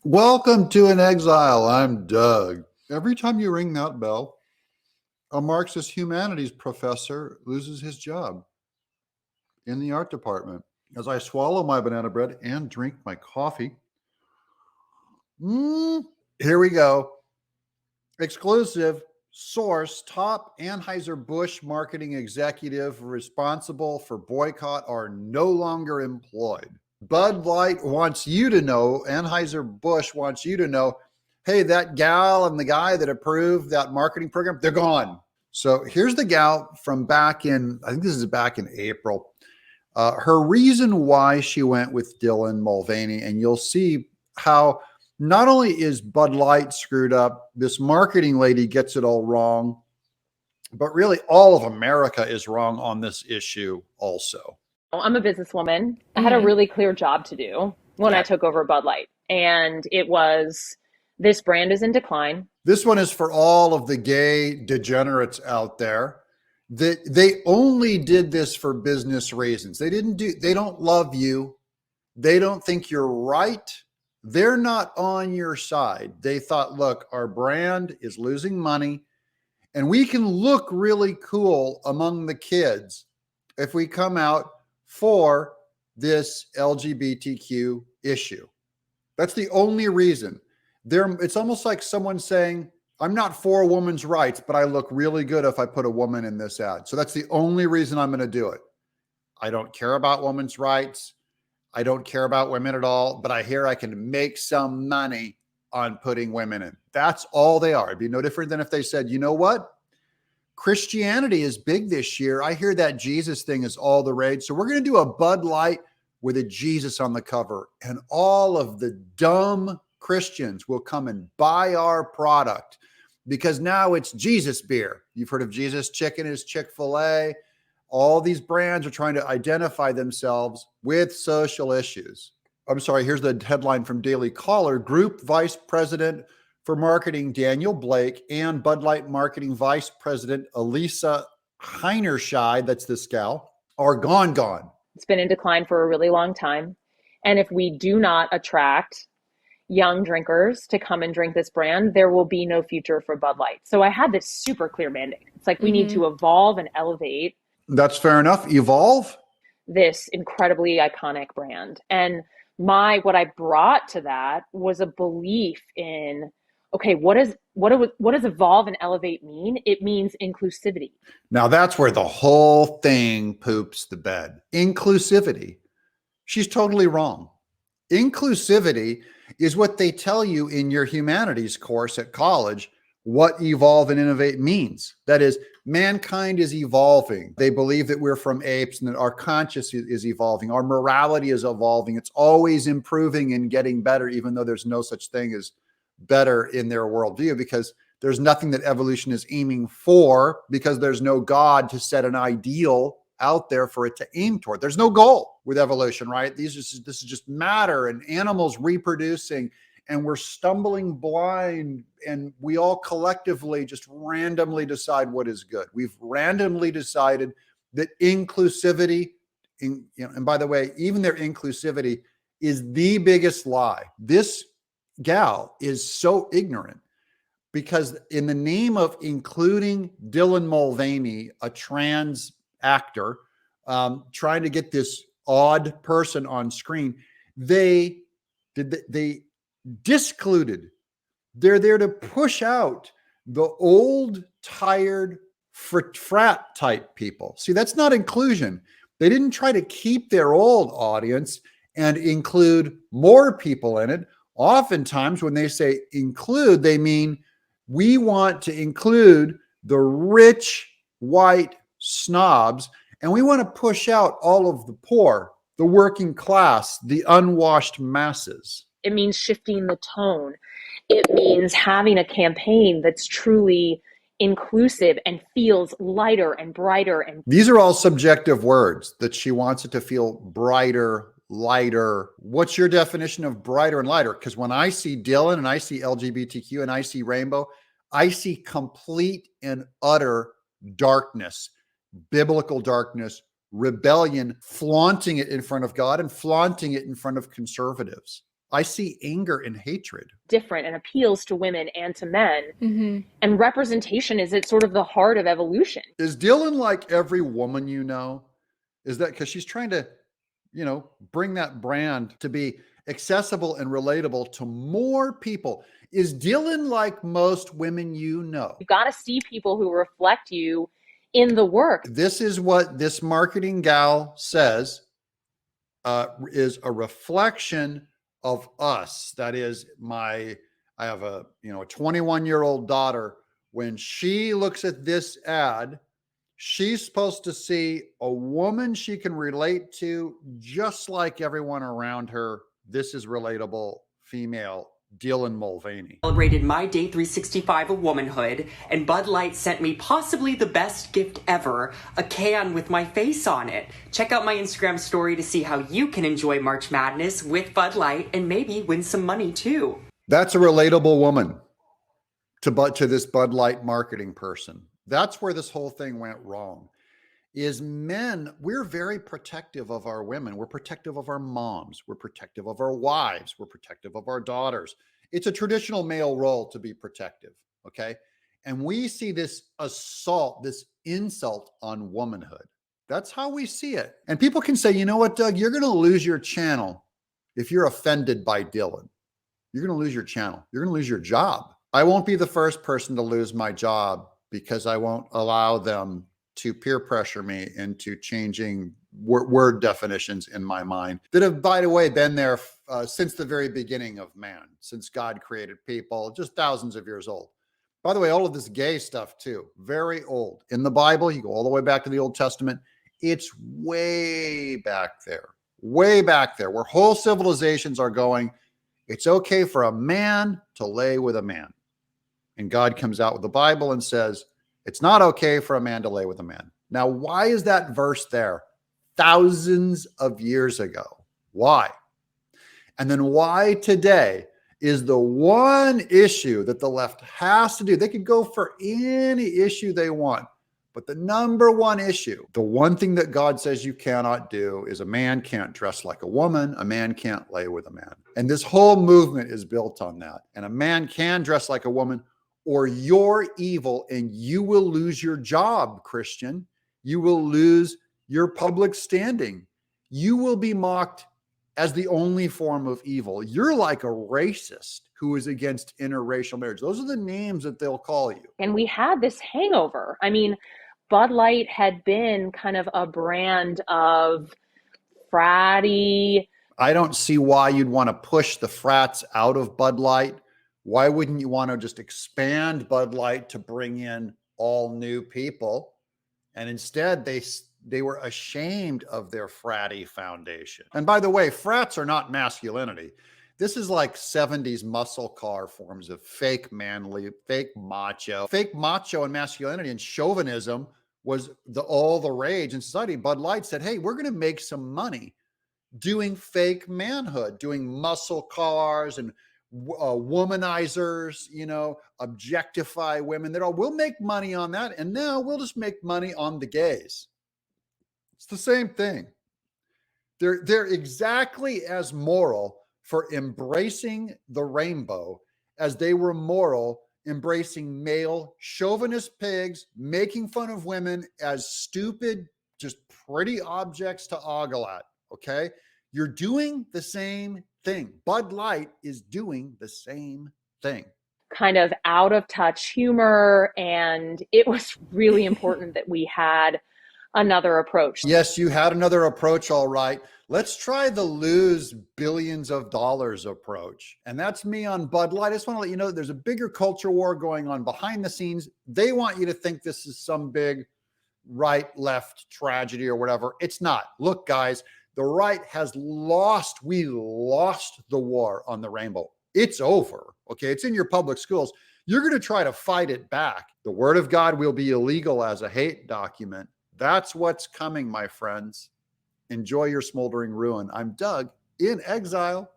Welcome to an Exile. I'm Doug. Every time you ring that bell, a Marxist humanities professor loses his job in the art department. As I swallow my banana bread and drink my coffee, here we go. Exclusive source: top Anheuser-Busch marketing executive responsible for boycott are no longer employed. Bud Light wants you to know, Anheuser-Busch wants you to know, hey, that gal and the guy that approved that marketing program, they're gone. So here's the gal from back in, I think this is back in April. Her reason why she went with Dylan Mulvaney, and you'll see how not only is Bud Light screwed up, this marketing lady gets it all wrong, but really all of America is wrong on this issue also. I'm a businesswoman. I had a really clear job to do when I took over Bud Light. And it was, this brand is in decline. This one is for all of the gay degenerates out there. They only did this for business reasons. They don't love you. They don't think you're right. They're not on your side. They thought, look, our brand is losing money and we can look really cool among the kids if we come out for this LGBTQ issue. That's the only reason. It's almost like someone saying, I'm not for a woman's rights, but I look really good if I put a woman in this ad. So that's the only reason I'm going to do it. I don't care about women's rights. I don't care about women at all, but I hear I can make some money on putting women in. That's all they are. It'd be no different than if they said, you know what? Christianity is big this year. I hear that Jesus thing is all the rage. So we're going to do a Bud Light with a Jesus on the cover, and all of the dumb Christians will come and buy our product because now it's Jesus beer. You've heard of Jesus Chicken is Chick-fil-A. All these brands are trying to identify themselves with social issues. I'm sorry, here's the headline from Daily Caller. Group Vice President for Marketing Daniel Blake and Bud Light Marketing Vice President Elisa Heinerscheid, that's this gal, are gone. It's been in decline for a really long time. And if we do not attract young drinkers to come and drink this brand, there will be no future for Bud Light. So I had this super clear mandate. It's like we need to evolve and elevate. That's fair enough. Evolve this incredibly iconic brand. And what I brought to that was a belief in, okay, what does evolve and elevate mean? It means inclusivity. Now that's where the whole thing poops the bed. Inclusivity. She's totally wrong. Inclusivity is what they tell you in your humanities course at college, what evolve and innovate means. That is, mankind is evolving. They believe that we're from apes and that our consciousness is evolving. Our morality is evolving. It's always improving and getting better, even though there's no such thing as better in their worldview, because there's nothing that evolution is aiming for, because there's no God to set an ideal out there for it to aim toward. There's no goal with evolution, right? This is just matter and animals reproducing, and we're stumbling blind, and we all collectively just randomly decide what is good. We've randomly decided that inclusivity, and by the way, even their inclusivity is the biggest lie. This gal is so ignorant, because in the name of including Dylan Mulvaney, a trans actor, trying to get this odd person on screen, they discluded. They're there to push out the old, tired, frat type people. See, that's not inclusion. They didn't try to keep their old audience and include more people in it. Oftentimes when they say include, they mean we want to include the rich white snobs, and we want to push out all of the poor, the working class, the unwashed masses. It means shifting the tone. It means having a campaign that's truly inclusive and feels lighter and brighter. And these are all subjective words, that she wants it to feel brighter, lighter. What's your definition of brighter and lighter? Because when I see Dylan and I see LGBTQ and I see rainbow, I see complete and utter darkness, biblical darkness, rebellion, flaunting it in front of God and flaunting it in front of conservatives. I see anger and hatred. Different and appeals to women and to men. And representation is at sort of the heart of evolution. Is Dylan like every woman you know? Is that because she's trying to, bring that brand to be accessible and relatable to more people? Is Dylan like most women you know? You've got to see people who reflect you in the work. This is what this marketing gal says is a reflection of us. That is I have a 21-year-old daughter. When she looks at this ad, she's supposed to see a woman she can relate to, just like everyone around her. This is relatable female Dylan Mulvaney. Celebrated my day 365 of womanhood, and Bud Light sent me possibly the best gift ever, a can with my face on it. Check out my Instagram story to see how you can enjoy March Madness with Bud Light and maybe win some money too. That's a relatable woman to this Bud Light marketing person. That's where this whole thing went wrong. Is men, we're very protective of our women. We're protective of our moms. We're protective of our wives. We're protective of our daughters. It's a traditional male role to be protective, okay? And we see this assault, this insult on womanhood. That's how we see it. And people can say, you know what, Doug, you're going to lose your channel if you're offended by Dylan. You're going to lose your channel. You're going to lose your job. I won't be the first person to lose my job because I won't allow them to peer pressure me into changing word definitions in my mind that have, by the way, been there since the very beginning of man, since God created people, just thousands of years old. By the way, all of this gay stuff too, very old. In the Bible, you go all the way back to the Old Testament. It's way back there, where whole civilizations are going. It's okay for a man to lay with a man. And God comes out with the Bible and says, it's not okay for a man to lay with a man. Now, why is that verse there? Thousands of years ago. Why? And then why today is the one issue that the left has to do? They could go for any issue they want, but the number one issue, the one thing that God says you cannot do is a man can't dress like a woman. A man can't lay with a man. And this whole movement is built on that. And a man can dress like a woman, or you're evil and you will lose your job, Christian. You will lose your public standing. You will be mocked as the only form of evil. You're like a racist who is against interracial marriage. Those are the names that they'll call you. And we had this hangover. I mean, Bud Light had been kind of a brand of fratty. I don't see why you'd want to push the frats out of Bud Light. Why wouldn't you want to just expand Bud Light to bring in all new people? And instead, they were ashamed of their fratty foundation. And by the way, frats are not masculinity. This is like 70s muscle car forms of fake manly, fake macho. Fake macho and masculinity and chauvinism was all the rage in society. Bud Light said, hey, we're going to make some money doing fake manhood, doing muscle cars and womanizers, objectify women. We'll make money on that. And now we'll just make money on the gays. It's the same thing. They're exactly as moral for embracing the rainbow as they were moral embracing male chauvinist pigs, making fun of women as stupid, just pretty objects to ogle at. Okay. You're doing the same thing. Bud Light is doing the same thing. Kind of out of touch humor. And it was really important that we had another approach. Yes, you had another approach. All right. Let's try the lose billions of dollars approach. And that's me on Bud Light. I just want to let you know that there's a bigger culture war going on behind the scenes. They want you to think this is some big right, left tragedy or whatever. It's not. Look, guys, the right has lost. We lost the war on the rainbow. It's over. Okay. It's in your public schools. You're going to try to fight it back. The word of God will be illegal as a hate document. That's what's coming, my friends. Enjoy your smoldering ruin. I'm Doug in Exile.